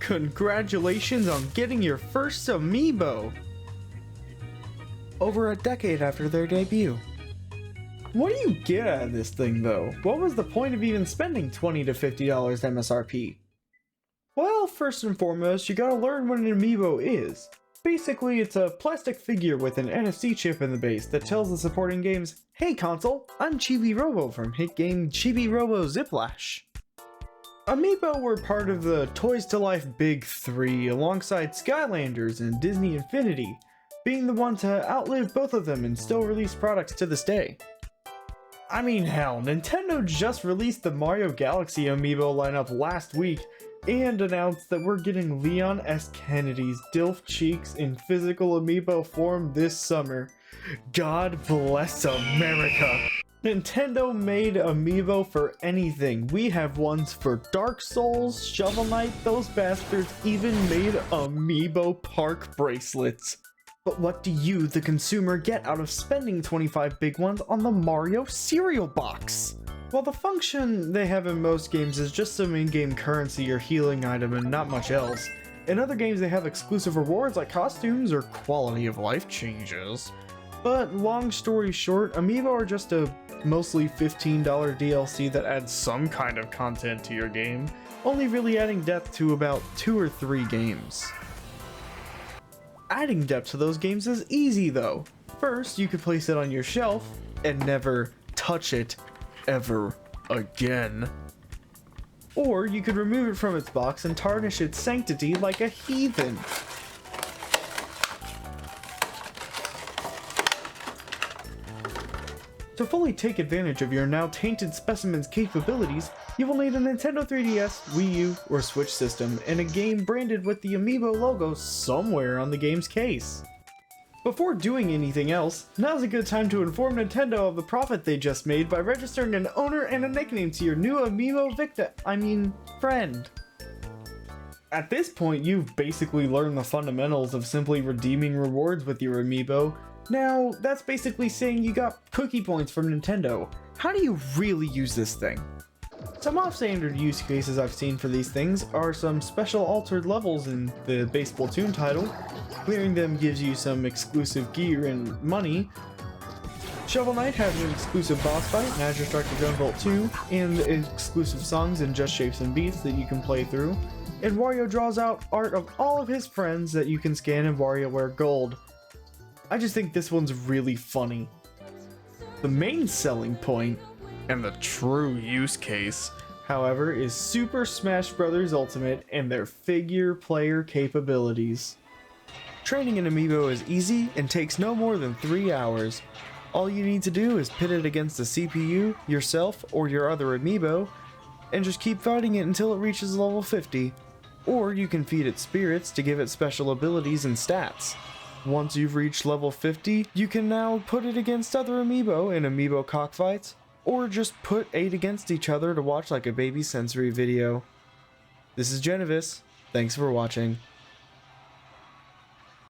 Congratulations on getting your first amiibo! Over a decade after their debut. What do you get out of this thing though? What was the point of even spending $20 to $50 MSRP? Well, first and foremost, you gotta learn what an amiibo is. Basically, it's a plastic figure with an NFC chip in the base that tells the supporting games, "Hey console, I'm Chibi Robo from hit game Chibi Robo Ziplash." Amiibo were part of the Toys to Life Big 3 alongside Skylanders and Disney Infinity, being the one to outlive both of them and still release products to this day. I mean hell, Nintendo just released the Mario Galaxy amiibo lineup last week and announced that we're getting Leon S. Kennedy's DILF cheeks in physical amiibo form this summer. God bless America! Nintendo made amiibo for anything. We have ones for Dark Souls, Shovel Knight, those bastards even made amiibo park bracelets. But what do you, the consumer, get out of spending 25 big ones on the Mario cereal box? Well, the function they have in most games is just some in-game currency or healing item and not much else. In other games they have exclusive rewards like costumes or quality of life changes. But long story short, amiibo are just a mostly $15 DLC that adds some kind of content to your game, only really adding depth to about 2 or 3 games. Adding depth to those games is easy though. First, you could place it on your shelf and never touch it ever again. Or you could remove it from its box and tarnish its sanctity like a heathen. To fully take advantage of your now tainted specimen's capabilities, you will need a Nintendo 3DS, Wii U, or Switch system, and a game branded with the amiibo logo somewhere on the game's case. Before doing anything else, now's a good time to inform Nintendo of the profit they just made by registering an owner and a nickname to your new amiibo friend. At this point, you've basically learned the fundamentals of simply redeeming rewards with your amiibo. Now, that's basically saying you got cookie points from Nintendo. How do you really use this thing? Some off-standard use cases I've seen for these things are some special altered levels in the base Splatoon title. Clearing them gives you some exclusive gear and money. Shovel Knight has an exclusive boss fight, Magic Strike Gunvolt 2, and exclusive songs in Just Shapes and Beats that you can play through. And Wario draws out art of all of his friends that you can scan in WarioWare Gold. I just think this one's really funny. The main selling point, and the true use case, however, is Super Smash Bros. Ultimate and their figure player capabilities. Training an amiibo is easy and takes no more than 3 hours. All you need to do is pit it against the CPU, yourself, or your other amiibo, and just keep fighting it until it reaches level 50. Or you can feed it spirits to give it special abilities and stats. Once you've reached level 50, you can now put it against other amiibo in amiibo cockfights, or just put 8 against each other to watch like a baby sensory video. This is Genovis, thanks for watching.